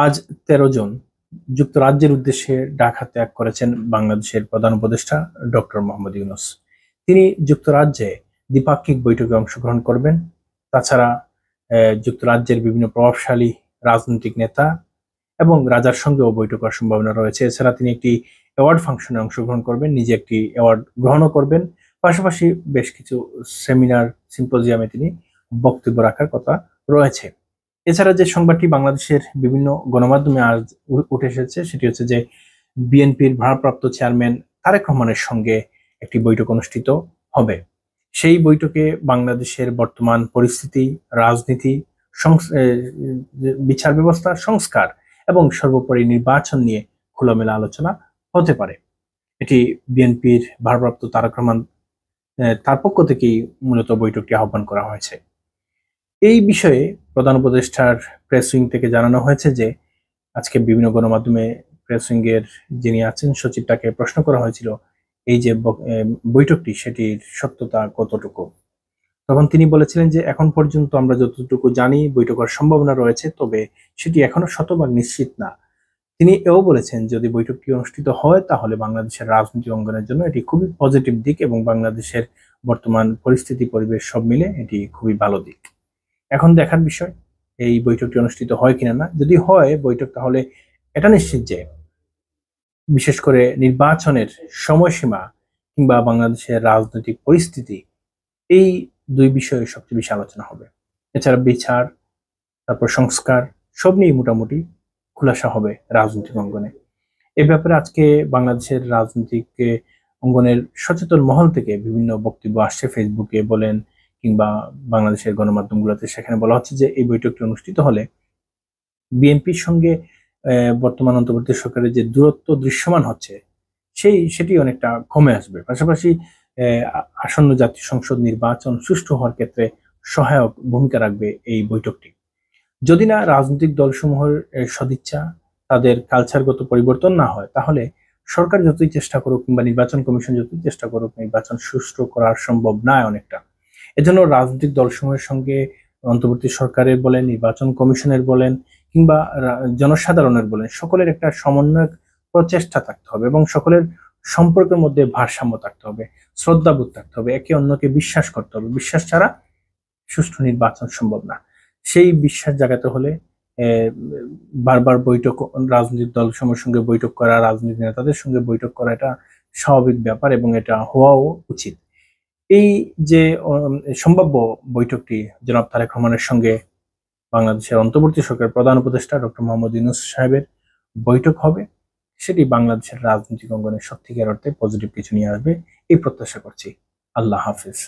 আজ ১৩ জন যুক্তরাজ্যের উদ্দেশ্যে ঢাকা ত্যাগ করেছেন বাংলাদেশের প্রধান উপদেষ্টা ডক্টর মোহাম্মদ ইউনূস। তিনি যুক্তরাজ্যে দ্বিপাক্ষিক বৈঠকে অংশগ্রহণ করবেন। তাছাড়া যুক্তরাজ্যের বিভিন্ন প্রভাবশালী রাজনৈতিক নেতা এবং রাজার সঙ্গেও বৈঠক করার সম্ভাবনা রয়েছে। এছাড়া তিনি একটি অ্যাওয়ার্ড ফাংশনে অংশগ্রহণ করবেন, নিজে একটি অ্যাওয়ার্ড গ্রহণও করবেন। পাশাপাশি বেশ কিছু সেমিনার, সিম্পোজিয়ামে তিনি বক্তব্য রাখার কথা রয়েছে। এছাড়া যে সংবাদটি বাংলাদেশের বিভিন্ন গণমাধ্যমে আজ উঠে এসেছে সেটি হচ্ছে যে বিএনপির ভারপ্রাপ্ত চেয়ারম্যান তারেক রহমানের সঙ্গে একটি বৈঠক অনুষ্ঠিত হবে। সেই বৈঠকে বাংলাদেশের বর্তমান পরিস্থিতি, রাজনীতি, বিচার ব্যবস্থা সংস্কার এবং সর্বোপরি নির্বাচন নিয়ে খোলামেলা আলোচনা হতে পারে। এটি বিএনপির ভারপ্রাপ্ত তারেক রহমান তার পক্ষ থেকেই মূলত বৈঠকটি আহ্বান করা হয়েছে। এই বিষয়ে প্রধান উপদেষ্টার প্রেস উইং থেকে জানানো হয়েছে যে আজকে বিভিন্ন গণমাধ্যমে প্রেস উইং এর যিনি আছেন সচিব তাকে প্রশ্ন করা হয়েছিল এই যে বৈঠকটি সেটির সত্যতা কতটুকু। তখন তিনি বলেছিলেন যে এখন পর্যন্ত আমরা যতটুকু জানি বৈঠকের সম্ভাবনা রয়েছে, তবে সেটি এখনো শতভাগ নিশ্চিত না। তিনি এও বলেছেন যদি বৈঠকটি অনুষ্ঠিত হয় তাহলে বাংলাদেশের রাজনীতি অঙ্গনের জন্য এটি খুবই পজিটিভ দিক এবং বাংলাদেশের বর্তমান পরিস্থিতি পরিবেশ সব মিলে এটি খুবই ভালো দিক। এখন দেখার বিষয় এই বৈঠকটি অনুষ্ঠিত হয় কিনা। না, যদি হয় বৈঠক তাহলে এটা নিশ্চিত যে বিশেষ করে নির্বাচনের সময়সীমা কিংবা বাংলাদেশের রাজনৈতিক পরিস্থিতি, এই দুই বিষয়ে সবচেয়ে বেশি আলোচনা হবে। এছাড়া বিচার, তারপর সংস্কার সব নিয়ে মোটামুটি খুলাসা হবে রাজনৈতিক অঙ্গনে। এ ব্যাপারে আজকে বাংলাদেশের রাজনৈতিক অঙ্গনের সচেতন মহল থেকে বিভিন্ন বক্তব্য আসছে, ফেসবুকে বলেন কিংবা বাংলাদেশের গণমাধ্যমগুলোতে। সেখানে বলা হচ্ছে যে এই বৈঠকটি অনুষ্ঠিত হলে বিএনপির সঙ্গে বর্তমান অন্তর্বর্তী সরকারের যে দূরত্ব দৃশ্যমান হচ্ছে সেটি অনেকটা কমে আসবে। পাশাপাশি আসন্ন জাতীয় সংসদ নির্বাচন সুষ্ঠু হওয়ার ক্ষেত্রে সহায়ক ভূমিকা রাখবে এই বৈঠকটি। যদি না রাজনৈতিক দলসমূহের সদিচ্ছা, তাদের কালচারগত পরিবর্তন না হয়, তাহলে সরকার যতই চেষ্টা করুক কিংবা নির্বাচন কমিশন যতই চেষ্টা করুক নির্বাচন সুষ্ঠু করা সম্ভব নয় অনেকটা। এজন্য রাজনৈতিক দলসমূহের সঙ্গে অন্তর্বর্তী সরকারের বলেন, নির্বাচন কমিশনের বলেন কিংবা জনসাধারণের বলেন, সকলের একটা সমন্বয় প্রচেষ্টা থাকতে হবে এবং সকলের সম্পর্কের মধ্যে ভারসাম্য থাকতে হবে, শ্রদ্ধাবোধ থাকতে হবে, একে অন্যকে বিশ্বাস করতে হবে। বিশ্বাস ছাড়া সুষ্ঠু নির্বাচন সম্ভব না। সেই বিশ্বাস জাগাতে হলে বারবার বৈঠক, রাজনৈতিক দলসমূহের সঙ্গে বৈঠক করা, রাজনৈতিক নেতাদের সঙ্গে বৈঠক করা এটা স্বাভাবিক ব্যাপার এবং এটা হওয়াও উচিত। এই যে সম্ভাব্য বৈঠকটি জনাব তারেক রহমানের সঙ্গে বাংলাদেশের অন্তর্বর্তী সরকারের প্রধান উপদেষ্টা ডক্টর মোহাম্মদ ইউনূস সাহেবের বৈঠক হবে, সেটি বাংলাদেশের রাজনৈতিক অঙ্গনে সত্যিকার অর্থে পজিটিভ কিছু নিয়ে আসবে এই প্রত্যাশা করছি। আল্লাহ হাফিজ।